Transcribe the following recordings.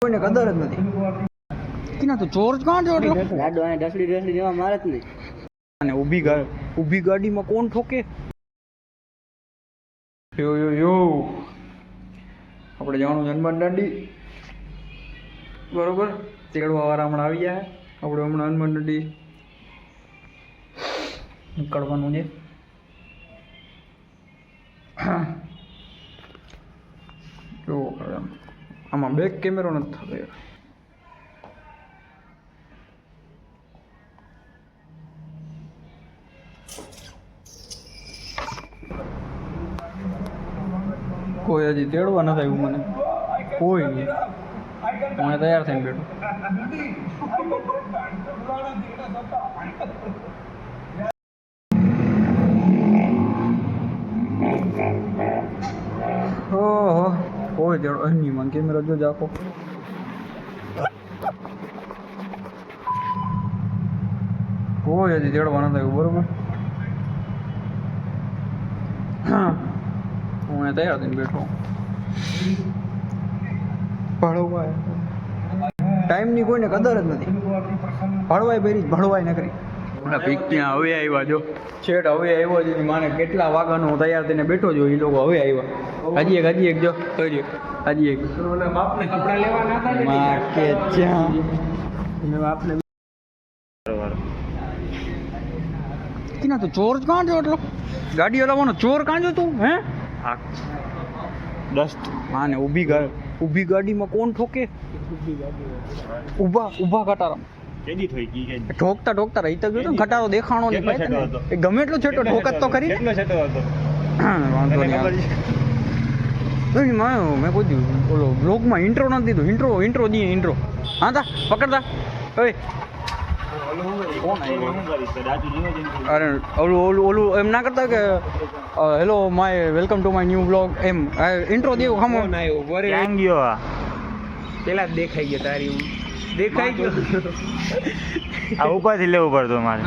કોઈને કદર જ નથી કિના તો ચોર કાં જો એટલો લાડો આ ડસડી દેવા મારે જ નહીં. અને ઊભી ગાડીમાં કોણ ઠોકે? યો આપણે જવાનું હનુમાન દાંડી બરોબર. તેડવા વાળા હમણાં આવી ગયા. આપણે હમણાં હનુમાન દાંડી નીકળવાનું છે. જો આમાં બેક કેમેરો નથી થતો યાર. કોઈ હજી તેડવા નથી આવ્યું મને, કોઈ નહીં. હું તૈયાર થઈને બેઠો. ઓહો કોઈ તેડો નહીં મને. કેમેરો જો જાકો કોઈ હજી તેડવા નથી આવ્યું બરોબર. હું તૈયાર થઈને બેઠો. ભળવાય ટાઈમની કોઈને કદર જ નથી. ભળવાય ભરી ભળવાય ન કરી. પીક ત્યાં હવે આવ્યા જો છેટ હવે આવ્યો છે. માને કેટલા વાગ્યાનો હું તૈયાર થઈને બેઠો છું. એ લોકો હવે આવ્યા. હજી એક જો હજી એક કે આપણે કિના તો ચોર કાં જો એટલો ગાડીઓ લાવવાનો ચોર કાં જો તું હે? ડસ્ટ માને ઊભી ગાડીમાં કોણ ઠોકે? ઊભા કટારા ઠોકતા રહી તો ગયો. ખટારો દેખાણો નહીં ભાઈ. ગમે એટલો છેટો ઠોકત તો ખરી. વાંધો નહીં. મેં કોઈ ઓલો બ્લોગમાં ઇન્ટ્રો નથી દીધો. ઇન્ટ્રો દઈએ ઇન્ટ્રો. હા તા પકડતા. અરે ઓલું એમ ના કરતા કે hello my welcome to my new blog એમ ઇન્ટ્રો દેવું. હમો ક્યાં ગયો? પેલા જ દેખાઈ ગયો તારી. દેખાઈ ગયો આ ઉપાથી લેવું પડતું મારે.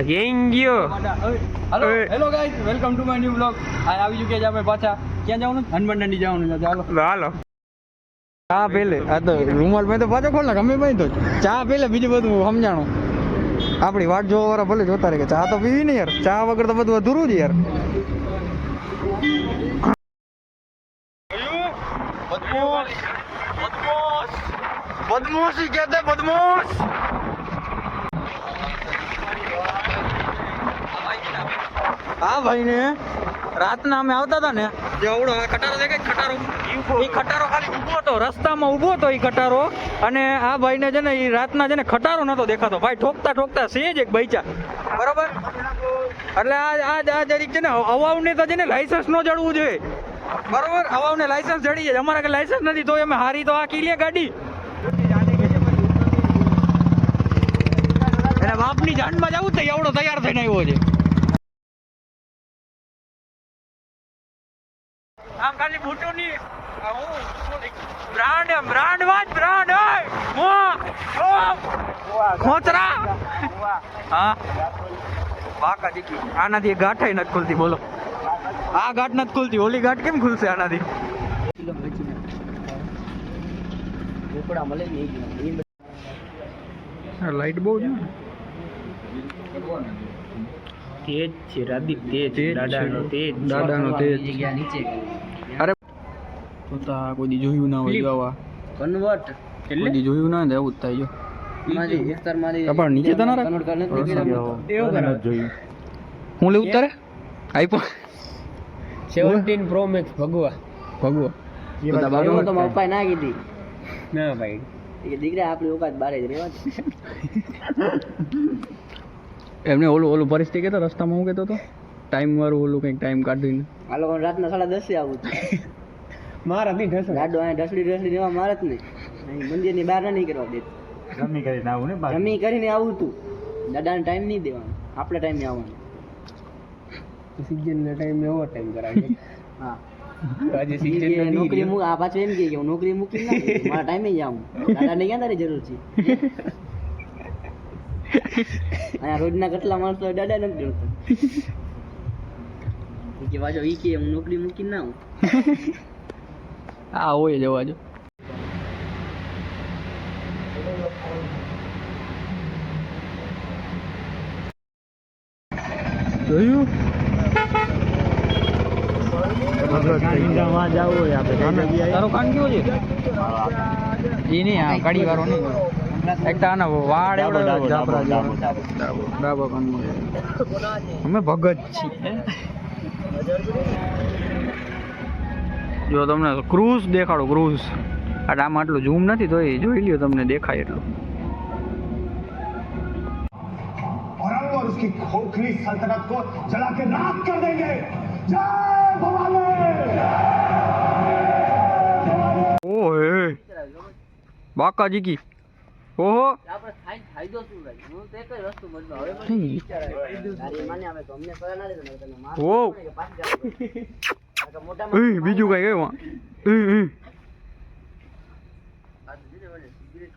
ક્યાં ગયો? Hello guys welcome to my new blog. આ આવી ચૂક્યા છે આપણે પાછા. ક્યાં જવાનું? હનુમાન દાંડી જવાનું. હાલો ચા પેલે. આ તો રૂમાલ મેં તો પાછો ખોલ ને ગમે ભાઈ તો ચા પેલે. બીજું બધું સમજાણું. આપણી વાટ જોવા વાળા ભલે જોતા રહે કે ચા તો પીવી ને યાર. ચા વગર તો બધું અધૂરું જ યાર. બદમાશ કહેતે બદમાશ. હા ભાઈ ને રાતના અમે આવતા હતા ને જે આવડો ખટારો દેખાય ખટારો. એ ખટારો ખાલી ઊભો હતો રસ્તામાં ઊભો હતો એ ખટારો. અને આ ભાઈને છે ને એ રાતના છે ને ખટારો નતો દેખાતો ભાઈ. ઠોકતા સેજ એક બૈચા બરોબર. એટલે આ જરીક છે ને અવાવને તો છે ને લાયસન્સ નો જડવું જોઈએ બરોબર. અવાવને લાયસન્સ જડી જાય. અમારા કે લાયસન્સ નથી તો અમે હારી તો આ કીલીએ ગાડી. એટલે બાપની જાનમાં જવું તો એવડો તૈયાર થઈને આવ્યો છે. આમ ખાલી બૂટોની બ્રાન્ડ ખોચરા. હા વાકા દીકી. આનાથી ગાંઠ નથી ખુલતી બોલો. આ ગાંઠ નથી ખુલતી. ઓલી ગાંઠ કેમ ખુલશે આનાથી? લાઈટ બહુ છે. તેજ છે રાદીપ. તેજ દાદાનો તેજ. અરે પોતા કોઈ દી જોયું ના હોય આવા કન્વર્ટ. એટલે કોઈ દી જોયું ના હોય એવું જ થાય. જો કપાળ નીચે તો ના રાખ. હું લેવું તારે આઈફોન 17 Pro Max ભગવા બધા બાજુમાં તો પપ્પાએ ના કીધી. ના ભાઈ એ દીકરા આપણી ઓકાત બારે જ રહેવા. એમને ઓલું પરિસ્થિતિ કહેતો રસ્તામાં હું કહેતો હતો ટાઈમ વાળું ઓલું કંઈક ટાઈમ કાઢીને આ લોકો રાતના 10:30 આવું મારા બી ઢસડો લાડો આ ઢસડી દેવા મારે જ નહીં. મંદિરની બહાર નહીં કરવા દે. જમી કરીને આવું ને જમી કરીને આવું તું. દાદાને ટાઈમ નહીં દેવાનો. આપણે ટાઈમે આવવાનું. સીઝનના ટાઈમે ઓવર ટાઈમ કરાવે. હા આજે સીઝન નોકરી આ પાછું એમ કે હું નોકરી મૂકી ના મારા ટાઈમે જ આવું. દાદાને ક્યાં તારી જરૂર છે? અહીંયા રોજના કેટલા માણસો દાદા નથી જોડતા. કે પાછો ઈ કે હું નોકરી મૂકીને ના આવું. હા હોય જવા જો જોયું તારો કાન કેવો છે એ નહીં આ કાળી વાળો નહીં એક તો આના વાળ એવડો જાફરા જેવો. ડાબો કાનમાં અમે ભગત છીએ. જો તમને ક્રૂઝ દેખાડો ક્રૂઝ આમાં આટલું ઝૂમ નથી તો એ જોઈ લ્યો તમને દેખાય એટલું. औरंग और उसकी खोखली सल्तनत को जला के राख कर देंगे. जय भवानी. ઓહે બાકાજી કી ઓહો આપણે ખાઈને ફાયદો શું ભાઈ? હું તો એક જ વસ્તુ મળતો હવે મને તારી માને આવે તો અમને કરા ના દે તો તને માર ઓ પાછી જાવ મોટા બીજું કઈ ગયું સિગરેટ